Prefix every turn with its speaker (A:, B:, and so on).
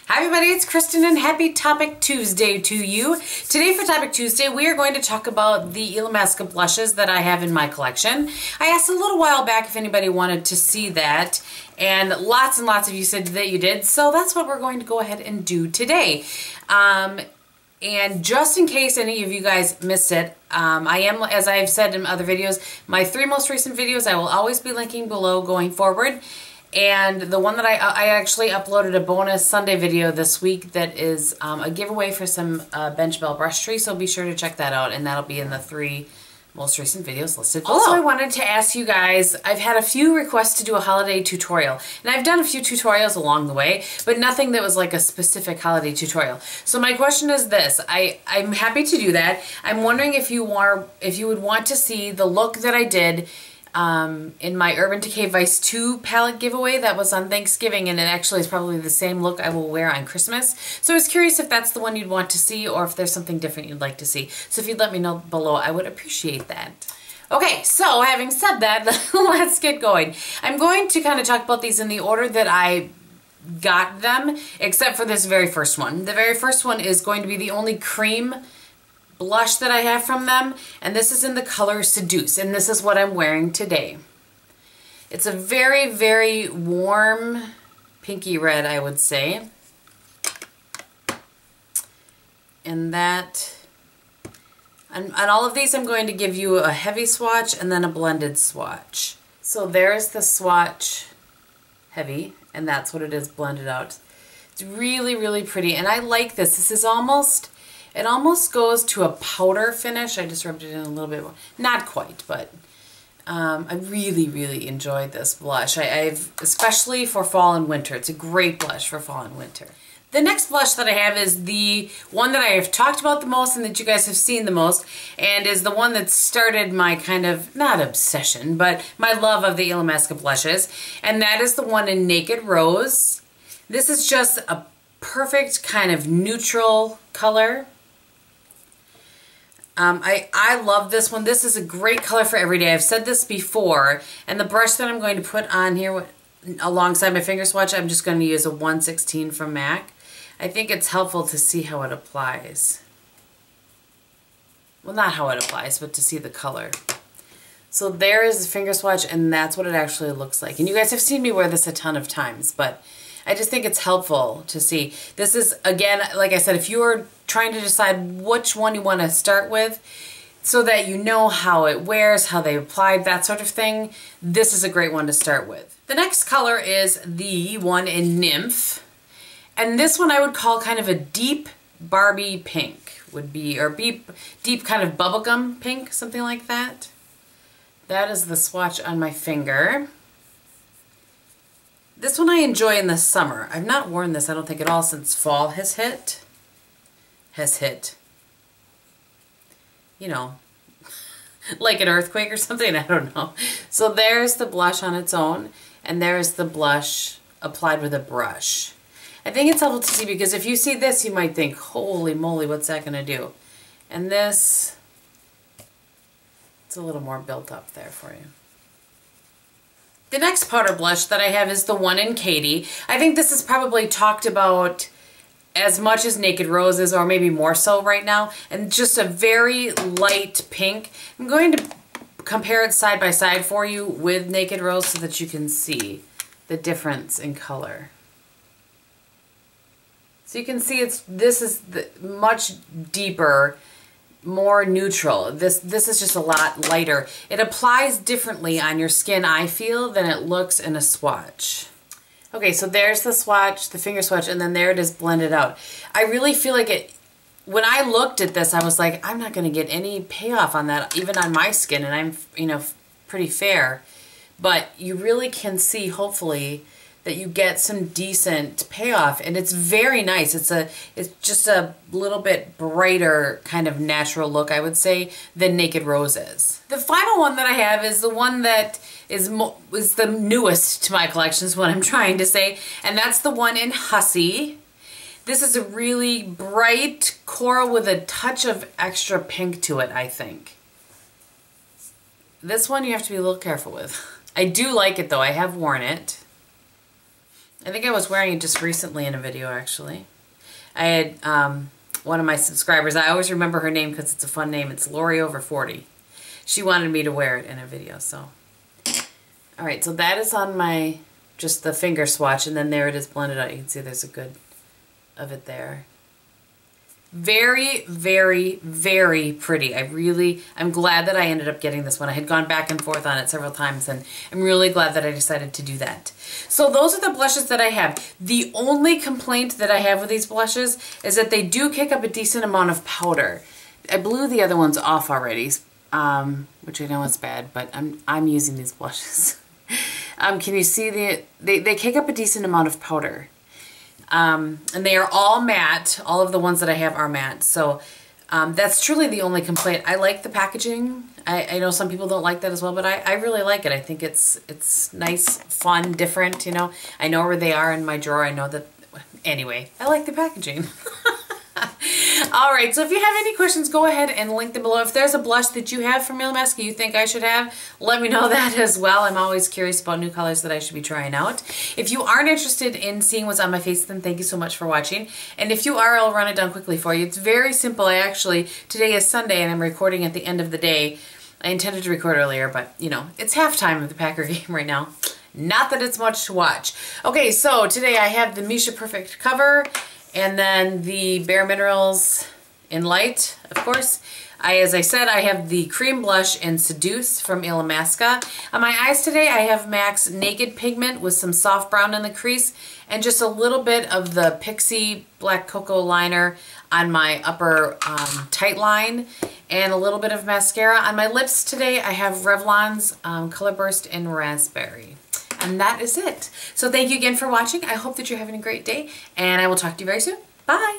A: Hi everybody, it's Kristin and happy Topic Tuesday to you. Today for Topic Tuesday we are going to talk about the Illamasqua blushes that I have in my collection. I asked a little while back if anybody wanted to see that, and lots of you said that you did, so that's what we're going to go ahead and do today. And just in case any of you guys missed it, I am, as I've said in other videos, my 3 most recent videos I will always be linking below going forward. And the one that I actually uploaded a bonus Sunday video this week that is a giveaway for some Bench Bell brush tree, so be sure to check that out, and that'll be in the 3 most recent videos listed below. Also, I wanted to ask you guys, I've had a few requests to do a holiday tutorial, and I've done a few tutorials along the way, but nothing that was like a specific holiday tutorial. So my question is this, I'm happy to do that. I'm wondering if you would want to see the look that I did in my Urban Decay Vice 2 palette giveaway that was on Thanksgiving, and it actually is probably the same look I will wear on Christmas. So I was curious if that's the one you'd want to see or if there's something different you'd like to see. So if you'd let me know below, I would appreciate that. Okay, so having said that, let's get going. I'm going to kind of talk about these in the order that I got them, except for this very first one. The very first one is going to be the only cream blush that I have from them, and this is in the color Seduce, and this is what I'm wearing today. It's a very warm pinky red, I would say, and that on all of these I'm going to give you a heavy swatch and then a blended swatch. So there's the swatch heavy, and that's what it is blended out. It's really pretty, and I like this. This is almost, it almost goes to a powder finish. I just rubbed it in a little bit more. Not quite, but I really enjoyed this blush. I've especially for fall and winter. It's a great blush for fall and winter. The next blush that I have is the one that I have talked about the most and that you guys have seen the most, and is the one that started my kind of, not obsession, but my love of the Illamasqua blushes, and that is the one in Naked Rose. This is just a perfect kind of neutral color. I love this one. This is a great color for every day. I've said this before, and the brush that I'm going to put on here alongside my finger swatch, I'm just going to use a 116 from MAC. I think it's helpful to see how it applies. Well, not how it applies, but to see the color. So there is the finger swatch, and that's what it actually looks like. And you guys have seen me wear this a ton of times, but I just think it's helpful to see. This is, again, like I said, if you are trying to decide which one you want to start with so that you know how it wears, how they applied, that sort of thing, this is a great one to start with. The next color is the one in Nymph. And this one I would call kind of a deep Barbie pink would be, or deep kind of bubblegum pink, something like that. That is the swatch on my finger. This one I enjoy in the summer. I've not worn this, I don't think, at all since fall has hit. You know, like an earthquake or something, I don't know. So there's the blush on its own, and there's the blush applied with a brush. I think it's helpful to see because if you see this, you might think, holy moly, what's that gonna do? And this, it's a little more built up there for you. The next powder blush that I have is the one in Katie. I think this is probably talked about as much as Naked Roses, or maybe more so right now, and just a very light pink. I'm going to compare it side by side for you with Naked Rose so that you can see the difference in color. So you can see this is much deeper, more neutral. This is just a lot lighter. It applies differently on your skin, I feel, than it looks in a swatch. Okay, so there's the swatch, the finger swatch, and then there it is blended out. I really feel like it, when I looked at this, I was like, I'm not going to get any payoff on that, even on my skin, and I'm, you know, pretty fair. But you really can see, hopefully, that you get some decent payoff, and it's very nice. It's just a little bit brighter kind of natural look, I would say, than Naked Roses. The final one that I have is the one that is the newest to my collection, is what I'm trying to say, and that's the one in Hussy. This is a really bright coral with a touch of extra pink to it, I think. This one you have to be a little careful with. I do like it though, I have worn it. I think I was wearing it just recently in a video, actually. I had one of my subscribers, I always remember her name because it's a fun name. It's Lori over 40. She wanted me to wear it in a video, so. All right, so that is on my, just the finger swatch, and then there it is blended out. You can see there's a good of it there. Very, very, very pretty. I'm glad that I ended up getting this one. I had gone back and forth on it several times, and I'm really glad that I decided to do that. So those are the blushes that I have. The only complaint that I have with these blushes is that they do kick up a decent amount of powder. I blew the other ones off already, which I know is bad, but I'm using these blushes. Can you see they kick up a decent amount of powder. And they are all matte. All of the ones that I have are matte. So that's truly the only complaint. I like the packaging. I know some people don't like that as well, but I really like it. I think it's nice, fun, different, you know. I know where they are in my drawer. I know that, anyway, I like the packaging. All right, so if you have any questions, go ahead and link them below. If there's a blush that you have from Illamasqua you think I should have, let me know that as well. I'm always curious about new colors that I should be trying out. If you aren't interested in seeing what's on my face, then thank you so much for watching. And if you are, I'll run it down quickly for you. It's very simple. Today is Sunday and I'm recording at the end of the day. I intended to record earlier, but you know, it's halftime of the Packer game right now. Not that it's much to watch. Okay, so today I have the MIscha Perfect Cover, and then the Bare Minerals in Light, of course. As I said, I have the cream blush in Seduce from Illamasqua. On my eyes today, I have MAC's Naked Pigment with some soft brown in the crease and just a little bit of the Pixie Black Cocoa liner on my upper tight line and a little bit of mascara. On my lips today, I have Revlon's Colorburst in Raspberry. And that is it. So thank you again for watching. I hope that you're having a great day, and I will talk to you very soon. Bye!